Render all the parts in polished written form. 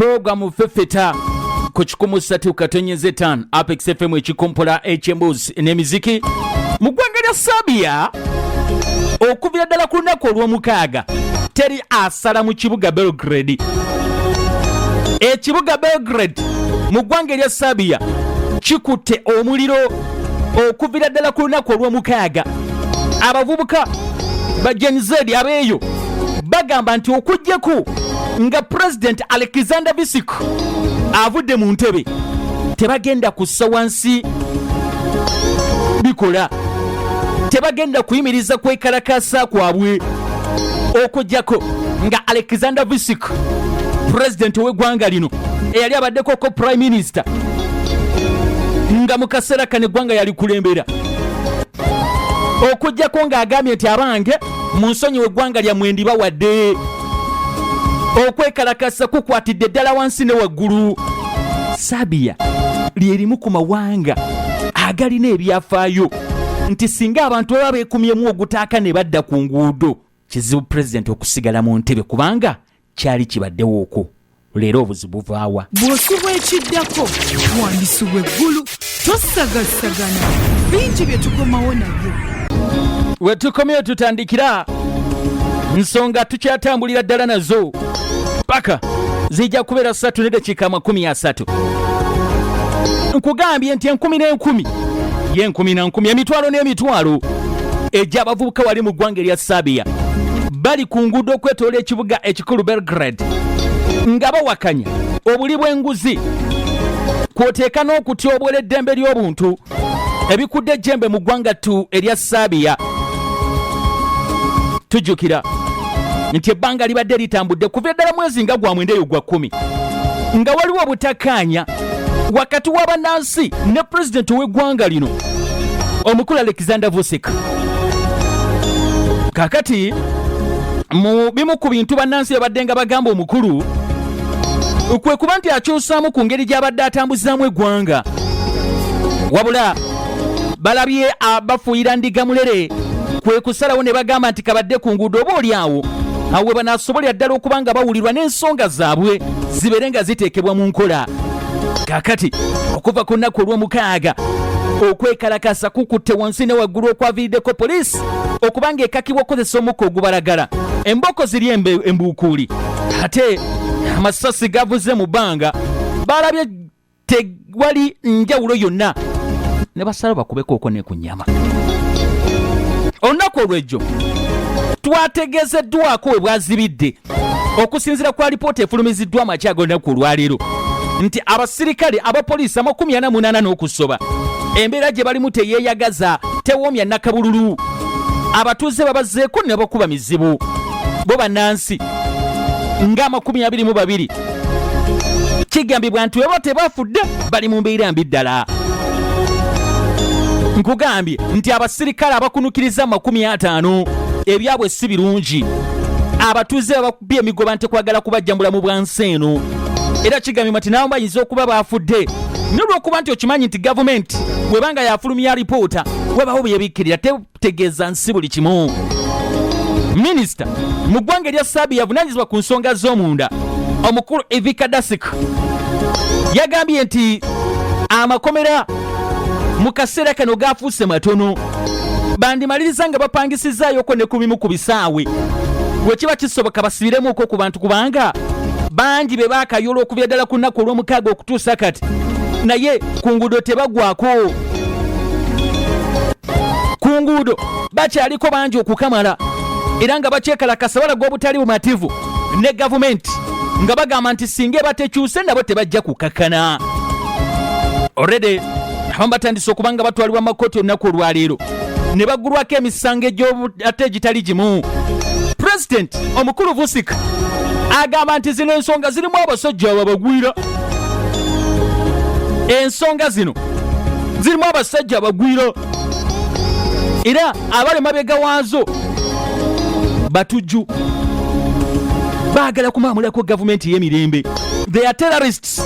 program fefeta ku 103.5 Apex FM ekikompola HMBs n'emiziki mu ggwanga lya Serbia okuvira ddala ku lunaku olw'omukaaga teri asala mu kibuga Belgrade. Ekibuga Belgrade mu ggwanga lya Serbia kikutte omuliro okuvira ddala ku lunaku olw'omukaaga. Abavubuka ba Gen Z abeeyo bagamba nti okujjako nga President Alexander Vučić avudde mu ntebe tebagenda kussa wansi bikola, tebagenda kuyimiriza kwekalakasa kwabwe okujjako nga Alexander Vučić President w'eggwanga lino eyali abaddeko ko Prime Minister nga mu kaseera kano eggwanga yali kulembera okujjako ng'agambye nti abange mu nsonyi w'eggwanga lyammwe ndibawadde okwekalakasa kukwatidde ddala wansi ne waggulu. Serbia lyerimu ku mawanga agalina ebyafaayo nti singa abantu baba beekumyemu ogutaaka ne badda ku nguudo kizibu President okusigala mu ntebe kubanga kyali kibaddewo okwo. Leero obuzibu buvaawa? Bw'osubwa ekiddako wandisubwa eggulu, tosagasagana bingi bye tukomawo nabyo. We tukomyewo tutandikira nsonga tukyatambulira ddala nazo paka zijja kubeera 3:30. Nkugambye nti 10 ye 10 emitwalo n'emitwalo ejja abavubuka wali mu ggwanga lya Serbia bali ku nguudo okwetoola ekibuga ekikulu Belgrade nga bawakanya obuli bw'enguzi kwoteeka n'okutyobwera eddembe ly'obuntu ebikudde ejjembe mu ggwanga ttu erya Serbia. Tujjukira nti ebbanga libadde litambudde kuva ddala mwezi nga gwa mwenda eyo gwa 10 nga waliwo obutakkaanya wakati w'abannansi ne President w'eggwanga lino omukulu Alexander Vučić. Kakati mu bimu ku bintu bannansi babadde nga bagamba omukulu kwe kuba nti akyusaamu ku ngeri gy'abadde atambuzaamu eggwanga, wabula balabye abafuuyira ndiga mulere kwe kusalawo ne bagamba nti kabadde ku nguudo oba oli awo awe banaasobolera ddala okuba nga bawulirwa n'ensonga zaabwe zibeere nga ziteekebwa mu nkola. Kakati okuva ku nnaku olw'omukaaga okwekalakasa kukutte wansi ne waggulu okwaviiriddeko poliisi okuba nga ekakibwa okukozesa omukka ogubalagala, emboko ziri embuukuuli, ate amasasi gavuze mu bbanga balabye tewali njawulo yonna ne basalawo bakubeko okwo ne ku nnyama. Olunaku olw'ejjo twategeezeddwako we bwazibidde okusinziira ku alipoota efulumiziddwa amakya ag'olunaku olwaleero nti abasirikale abapoliisi 48 n'okusoba embeera gye balimu teyeeyagaza, tewoomya nakabululu. Abatuuze babazzeeko ne bakuba mizibu bo bannansi nga 22. Kigambibwa nti weba tebafudde bali mu mbeera mbi ddala. Nkugambye nti abasirikale abakunukiriza 50 ebyabwe si birungi. Abatuuze babakubye emigoba nti kwagala kubajjambula mu bwansi eno. Era kigambibwa nti nabo bayinza okuba bafudde n'olwokuba nti okimanyi nti gavumenti bwebanga yafulumya alipoota webawo byebikkirira tetegeeza nsi buli kimu. Minisita mu ggwanga erya Serbia avunaanyizibwa ku nsonga z'omunda omukulu Ivica Dačić yagambye nti amakomera mu kaseera kano gaafuuse matono, bandimaliriza nga bapangisizzaayoko ne ku bimu ku bisaawe bwe kiba kisoboka basibiremuko ku bantu kubanga bangi be baakayoola okubya ddala ku nnaku olw'omukaaga okutuusa kati naye ku nguudo tebagwako. Ku nguudo bakyaliko bangi okukamala era nga bakyekalakasa balaga obutali bumativu ne gavumenti nga bagamba nti singa batekyuse nabo tebajja kukakkana. Already abamu batandise okuba nga batwalibwa makooti olunaku olwaleero ne baggulwako emisango ate egitali gimu. President omukulu Vučić agamba nti zino ensonga zirimu abasajja abagwira. Ensonga zino zirimu abasajja abagwira era abali mabega waazo batujju baagala kumamulako gavumenti y'emirembe. They are terrorists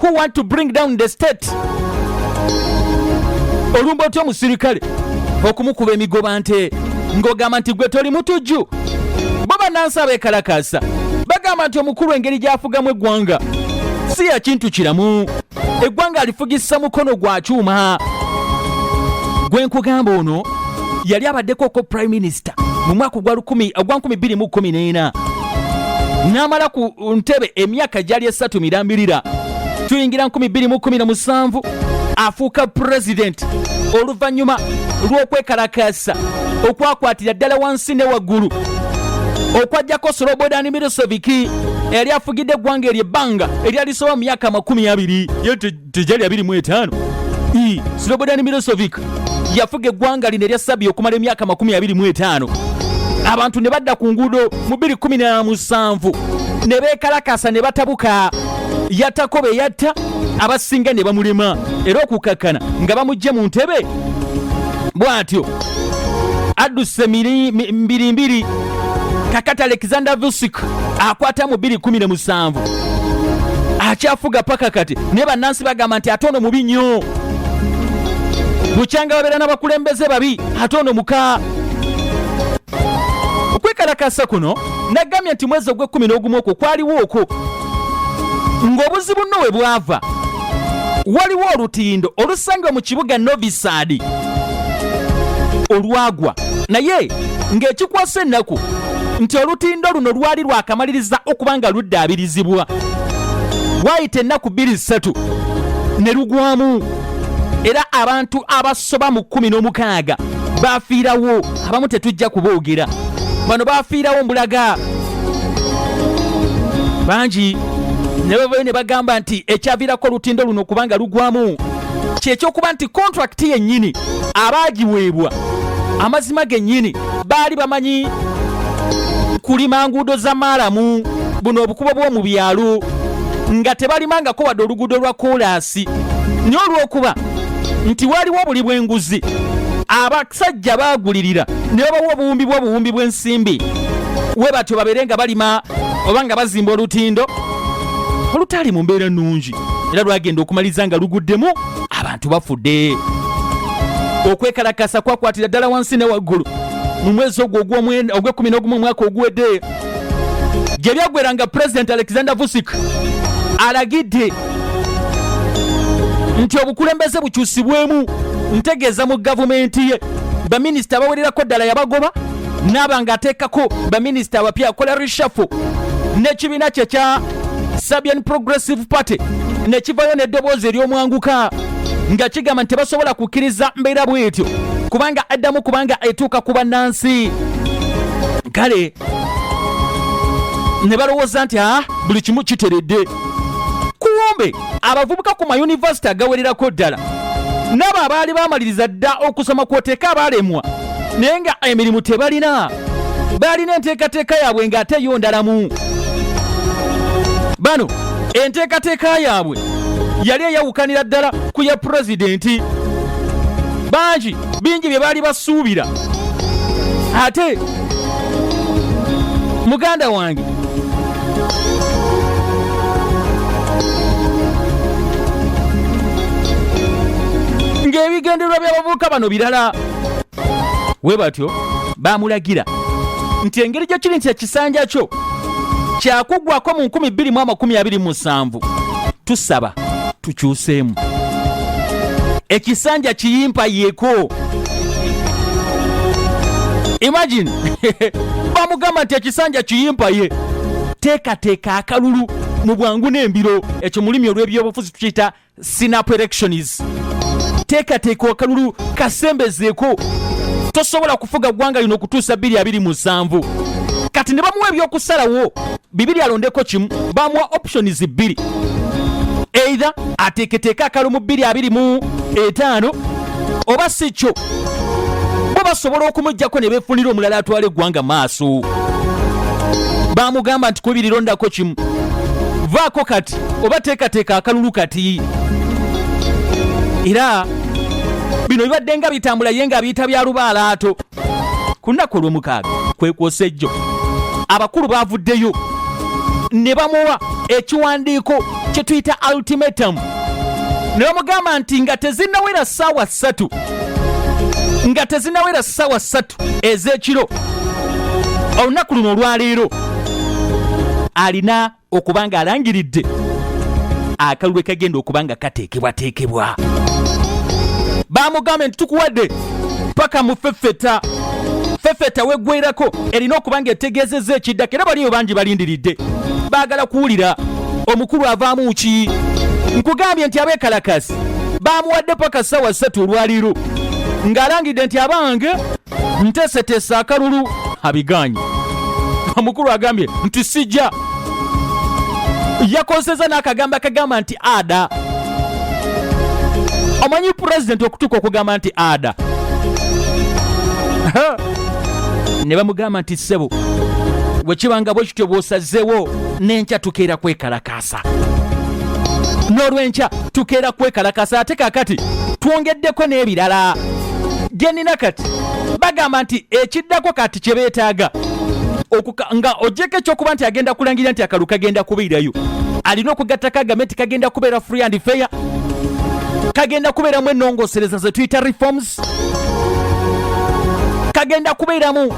who want to bring down the state. Olumba otya omusirikale okumukuba emigoba nte ng'ogamba nti gwe toli mutujju bo bannansi abeekalakasa bagamba nti omukulu engeri gy'afugamu eggwanga si ya kintu kiramu. Eggwanga alifugisa mukono gwa kyuma. Gwe nkugamba ono yali abaddeko ko prime minister mu mwaka gwa 2014 n'amala ku ntebe emyaka gyali 3 mirambirira. Tuyingira 2017 afuuka president oluvannyuma lw'okwekalakasa okwakwatira ddala wansi ne waggulu okwajjako Slobodan Milosevic eyali afugidde eggwanga ery'ebbanga eryalisoba mu myaka 20 ye tejali 25. Slobodan Milosevic yafuga eggwanga lino erya Serbia okumala emyaka 25. Abantu ne badda ku nguudo mu 2017 ne beekalakasa ne batabuka. Yattako be yatta abasinga ne bamulema era okukakkana nga bamugye mu ntebe bw'atyo. Adduse mbirimbiri kakati Alexander Vucic akwata mu 2017 akyafuga paka kati ne bannansi bagamba nti ate ono mubi nnyo. Bukyanga babeera n'abakulembeze babi ate ono muka. Okwekalakasa kuno nagambye nti mwezi ogw'e11 okwo kwaliwo okwo ng'obuzibu nno we bwava waliwo olutindo olusangibwa mu kibuga Novi Sad olwagwa naye ng'ekikwasa ennaku nti olutindo luno lwali lwakamaliriza okuba nga luddaabirizibwa. Wayita ennaku 2-3 ne lugwamu era abantu abasoba mu 16 baafiirawo. Abamu tetujja kuboogera, bano baafiirawo mbulaga bangi. Ne bavayo ne bagamba nti ekyaviirako olutindo luno kubanga lugwamu kyekyokuba nti contract yennyini abaagiweebwa amazima gennyini baali bamanyi kulima nguudo za maalamu buno obukubo bw'omu byalo nga tebalimangako wadde oluguudo lwa koolaasi. Naye olw'okuba nti waliwo buli bw'enguzi abasajja baagulirira ne babawa obuwumbi bw'ensimbi we batyo babeere nga balima oba nga bazimba olutindo olutaali mu mbeera nnungi era lwagenda okumaliza nga luguddemu abantu bafudde. Okwekalakasa kwakwatira ddala wansi ne waggulu mu mwezi ogwo ogw'e11 omwaka oguwedde gye byaggwera nga President Alexander Vucic alagidde nti obukulembeze bukyusibwemu. Ntegeeza mu gavumenti ye baminisita bawererako ddala yabagoba n'aba ng'ateekako baminisita abapya akola reshuffle n'ekibiina kye kya Serbian Progressive Party ne kivayo n'eddoboozi ery'omwanguka nga kigamba nti tebasobola kukkiriza mbeera bw'etyo kubanga addamu kubanga etuuka ku bannansi. Kale ne balowooza nti buli kimu kiteredde. Kuwombe abavubuka ku mayunivasite agawererako ddala n'abo abaali baamaliriza dda okusoma kwoteeka abaalemwa naye nga emirimu tebalina, baalina enteekateeka yaabwe ng'ate yo ndalamu. Bano enteekateeka yaabwe yali eyawukanira ddala ku ya pulezidenti. Bingi bye baali basuubira. Ate muganda wange ng'ebigendererwa by'abavubuka bano birala. We batyo baamulagira nti engeri gye kiri nti ekisanja kyo kyakuggwako mu 2027 tusaba tukyuseemu ekisanja kiyimpayeeko. Imagine bamugamba nti ekisanja kiyimpaye teekateeka akalulu mu bwangu n'embiro. Ekyo mu lulimi olw'ebyobufuzi tukiyita synap elections. Teekateeka akalulu kasembezeeko. Tosobola kufuga ggwanga lino okutuusa 2027. Kati ne bamuwa ebyokusalawo 2 alondeko kimu, bamuwa options 2. Either ateeketeeka akalu mu 2025 oba si kyo bo basobola okumuggyako ne beefunira omulala atwala eggwanga maaso. Baamugamba nti kubirirondako kimu, vaako kati oba teekateeka akalulu kati. Era bino bibadde nga bitambula ye nga biyita bya lubaalaato. Ku nnaku olw'omukaaga kwe kwosa ejjo abakulu baavuddeyo ne bamuwa ekiwandiiko kye tuyita ultimatum. Ne bamugamba nti nga tezinnawera ssaawa 3 ez'ekiro olunaku luno olwaleero alina okubanga alangiridde akalulu kagenda okubanga kateekebwateekebwa. Bamugambye nti tukuwadde paka mu fefeta weggwerako erina okubanga etegeezezza ekiddako era baliyo bangi balindiridde baagala kuwulira omukulu avaamu ki. Nkugambye nti abeekalakasi bamuwadde paka ssaawa 3 olwaliiro ng'alangidde nti abange nteeseteesa akalulu abiganye. Omukulu agambye nti sijja. Yakozesa n'akagamba kagamba nti ada. Omanyi pulezidenti okutuuka okugamba nti ada. Ne bamugamba nti ssebo wekibanga bwe kityo bw'osazeewo n'enkya tukeera kwekalakaasa. N'olw'enkya tukeera kwekalakaasa ate kaakati twongeddeko n'ebirala. Genina kati bagamba nti ekiddako kati kye beetaaga nga ogyeko ekyokuba nti agenda kulangirira nti akalu kagenda kubeerayo. Alina okugattako agamente kagenda kubeera free and fair, kagenda kubeeramu ennongoosereza ze tuyita reforms, kagenda kubeeramu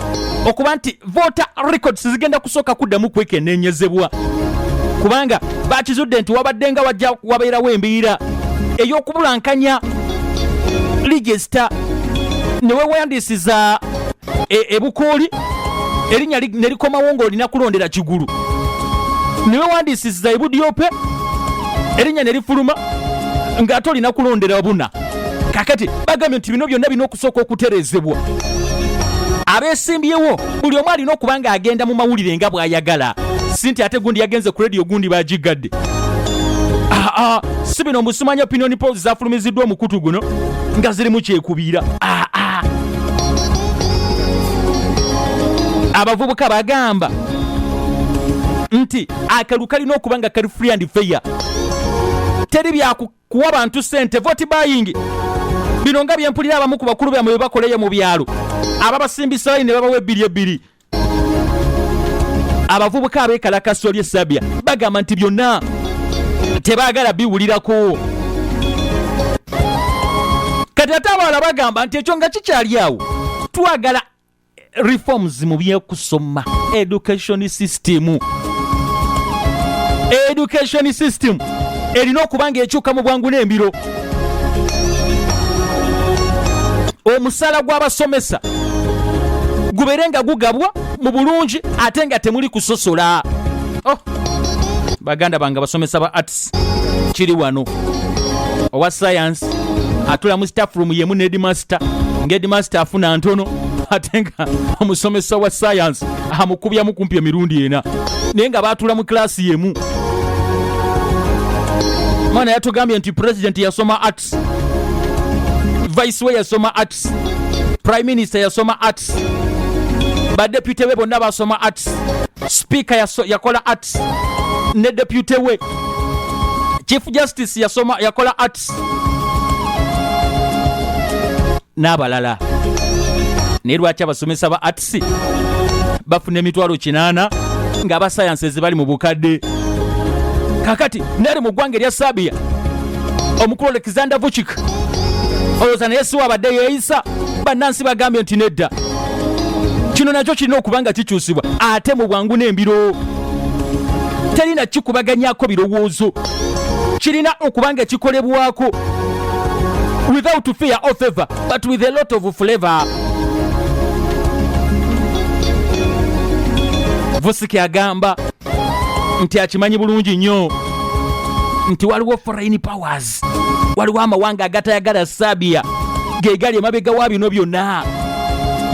okuba nti voter records zigenda kusooka kuddamu kwekenneenyezebwa kubanga bakizudde nti wabaddenga wajja wabeerawo embiira ey'okubulankanya register ne weewandiisiza ebukooli erinnya ne likomawo ng'olina kulondera kigulu, ne weewandiisiza ebudyope erinnya ne lifuluma ng'ate olina kulondera buna. Kakati bagambye nti bino byonna bina okusooka okutereezebwa. Abeesimbyewo buli omu alina okuba nga agenda mu mawulire nga bw'ayagala, si nti ate gundi yagenze ku rediyo gundi bagigadde. Si bino musimanya opinion polls zafulumiziddwa omukutu guno nga zirimu kyekubiira. Abavubuka bagamba nti akalu kalina okuba nga kali free and fair, teri byakuwa bantu ssente vote buying. Bino nga byempulira abamu ku bakulu bammwe bwe bakoleyo mu byalo ababasimbisa ne babawa ebbiri. Abavubuka abeekalakasa oli esabya bagamba nti byonna tebaagala biwulirako. Kati ate abalala bagamba nti ekyo nga kikyali awo, twagala reforms mu byekusoma, education system erina okuba nga ekyuka mu bwangu n'embiro. Omusala gw'abasomesa gubeere nga gugabwa mu bulungi ate nga temuli kusosola. Baganda bange abasomesa ba arts kiri wano, owa science atula mu staff room yemu ne headmaster, headmaster afuna ntono ate nga omusomesa wa science amukubyamu kumpi emirundi ena, naye nga baatula mu klasi yemu. Mwana yatugambye nti president yasoma arts, vice we yasoma arts, prime minister yasoma arts, badepute we bonna basoma arts, speaker yakola arts ne depute we, chief justice yakola arts n'abalala. Naye lwaki abasomesa ba arts bafuna emitwalo 8 nga aba sciences bali mu bukadde? Kakati nali mu ggwanga erya Sabia omukulu Alexander Vucic olowooza naye si wabadde yeeyisa, bannansi bagambye nti nedda, kino nakyo kirina okuba nga kikyusibwa ate mu bwangu n'embiro. Terina kikubaganyako birowoozo, kirina okuba nga kikolebwako without fear or favor but with a lot of flavor. Vucic agamba nti akimanyi bulungi nnyo nti waliwo foreign powers, waliwo amawanga agatayagala Sabia ge gali emabega wa bino byonna.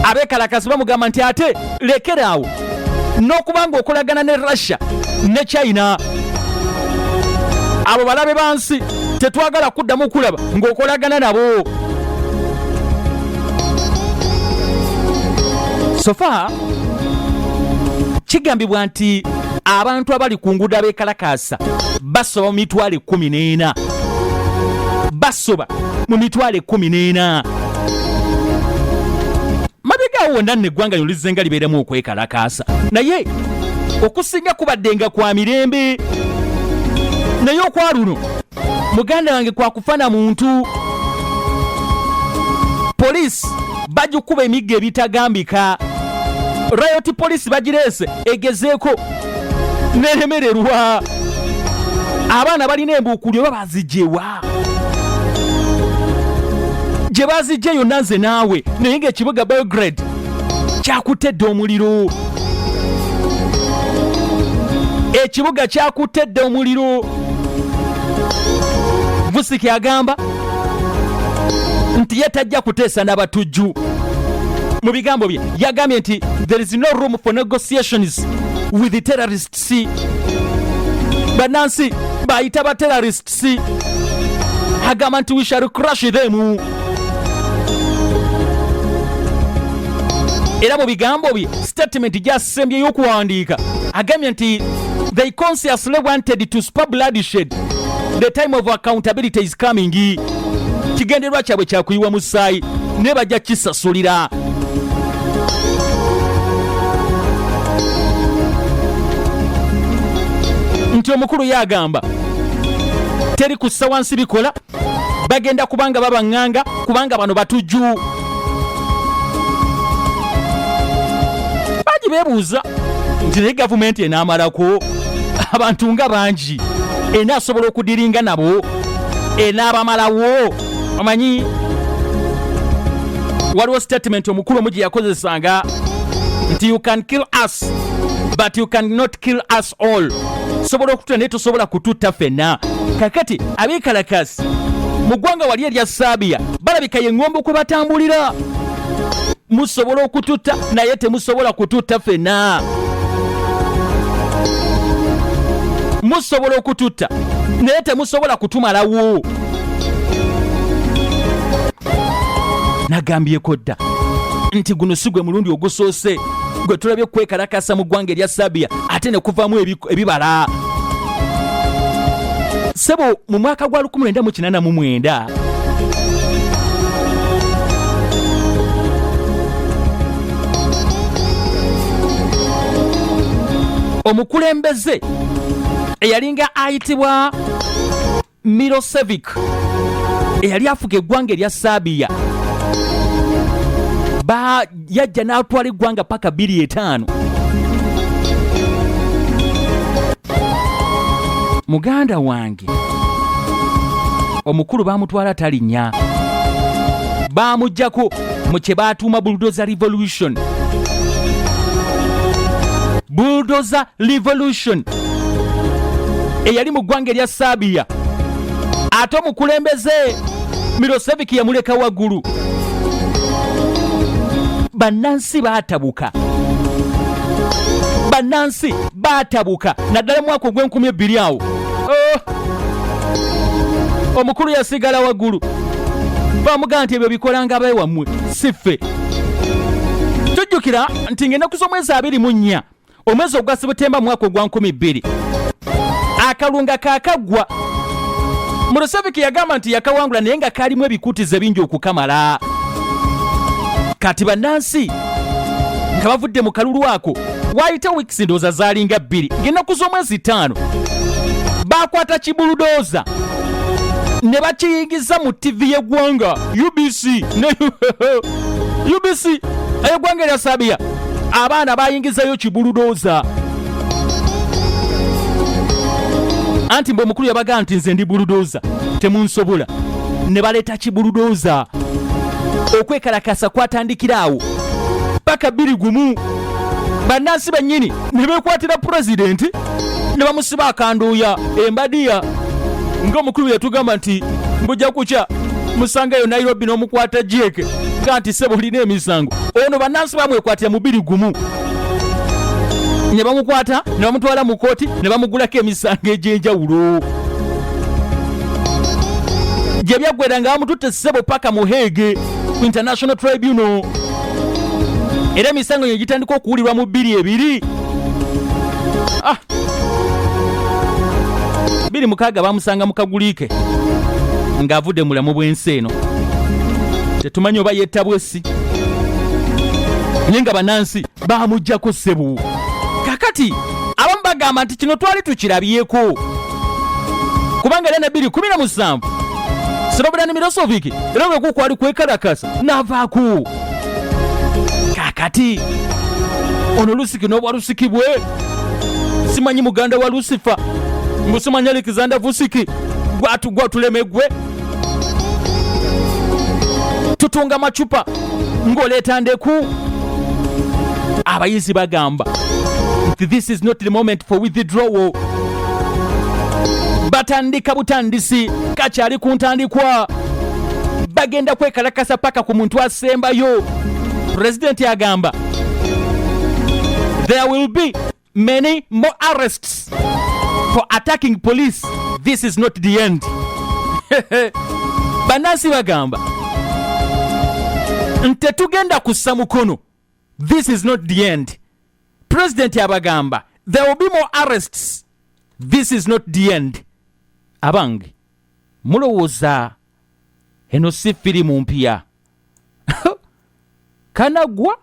Abeekalakasi bamugamba nti ate lekeraawo n'okubanga okolagana ne Russia ne China, abo balabe bansi tetwagala kuddamu kulaba ng'okolagana nabo. Sofa kigambibwa nti abantu abali ku nguudo abeekalakaasa basoba mu mitwalo 14, basoba mu mitwalo 14. Mabega wonna n'eggwanga lino lizenga libeeremu okwekalakaasa, naye okusinga kubaddenga kwa mirembe. Naye okwaluno muganda wange kwa kufana muntu. Poliisi bagikuba emigga ebitagambika, riot police bagireese egezeeko neremererwa abaana balina embuukulyo babazigyewa gye bazijja yonna nze naawe naye ng'ekibuga Belgrade kyakutedde omuliro ekibuga kyakutedde omuliro Vusiki agamba nti ye tajja kuteesa n'abatujju mu bigambo bye yagambye nti there is no room for negotiations with the terrorists bannansi bayita ba terrorists agamba nti we shall crush them era mu bigambo bye statement gyasembye y'okuwandiika agambye nti they consciously wanted to spur bloodshed. The time of accountability is coming. Kigenderwa kyabwe kyakuyiwa musaayi ne bajja kisasulira. Nti omukulu yagamba teri kussa wansi bikola bagenda kubanga babaŋŋanga kubanga bano batujju. Baji beebuuza nti ne gavumenti enaamalako abantu nga bangi enaasobola okudiringa nabo enaabamalawo omanyi waliwo statement omukulu omu gye yakozesanga nti you can kill us but you cannot kill us all. Sobola okututta naye tosobola kututta ffenna. Kakati abeekalakasi mu ggwanga wali erya Serbia balabika ye ŋŋombe kwe batambulira. Musobola okututta naye temusobola kututta ffenna. Musobola okututta naye temusobola kutumalawo. Nagambyeko dda nti guno si gwe mulundi ogusoose gwe tulabye kwekalakasa mu ggwanga erya Serbia ate ne kuvaamu ebibala. Sebo mu mwaka gwa 1989 omukulembeze eyalinga ayitibwa Milosevic eyali afuga eggwanga erya Serbia yajja n'atwala eggwanga paka 2-5. Muganda wange omukulu baamutwala talinnya, baamuggyako mu kye baatuuma bulldozer revolution. Bulldozer revolution eyali mu ggwanga erya Serbia. Ate omukulembeze Milosevic yamuleka waggulu. Bannansi baatabuka, bannansi baatabuka naddala mu mwaka ogw'enkumi awo. Omukulu yasigala waggulu. Bamugamba nti ebyo bikolanga abeewammwe si ffe. Tujjukira nti ng'ennaku z'omwezi 24 omwezi ogwa Septemba mu mwaka ogwa 2000 akalunga kaakaggwa. Milosevic yagamba nti yakawangula naye nga kaalimu ebikuutize bingi okukamala. Kati bannansi nga bavudde mu kalulu ako waayita weeks ndowooza zaalinga 2 ng'ennaku z'omwezi 5 baakwata kibuludoza ne bakiyingiza mu TV y'eggwanga UBC ne UBC ey'eggwanga erya Serbia. Abaana baayingizayo kibuludoza anti mbe omukulu yabagamba nti nze ndi buludoza temunsobola. Ne baleeta kibuludoza. Okwekalakasa kwatandikira awo paka 21. Bannansi bannyini ne beekwatira pulezidenti ne bamusiba akanduuya embadiya ng'omukulu yatugamba nti mbujja kukya musangayo Nairobi n'omukwata Jeke nga nti sebo lina emisango. Ono bannansi bamwekwatira mu 21 ne bamukwata ne bamutwala mu kooti ne bamugulako emisango egy'enjawulo. Gye byaggwera nga bamututte sebo paka mu Hague ku International Tribunal. Era emisango ye gitandika okuwulirwa mu 2-2. 26 bamusanga mu kaguliike ng'avudde mulamu bw'ensi eno. Tetumanyi oba yettabwesi naye nga bannansi baamuggyako ssebu. Kakati abamu bagamba nti kino twali tukirabyeko kubanga era na 2017 Slobodan Milosevic era bwe kwali kwekalakasa n'avaako. Kakati ono lusiki n'obwa lusiki bwe simanyi muganda wa Lucifer musimanya Alexander Vusiki gwatulemegwe tutunga macupa ng'oleeta ndeku. Abayizi bagamba this is not the moment for withdrawal. Batandika butandisi kakyali ku ntandikwa, bagenda kwekalakasa paka ku muntu asembayo. President agamba there will be many more arrests for attacking police. This is not the end. Banansi bagamba ntetugenda kussa mukono. This is not the end. President abagamba there will be more arrests. This is not the end. Abange mulowooza eno si firimu mpya kanagwa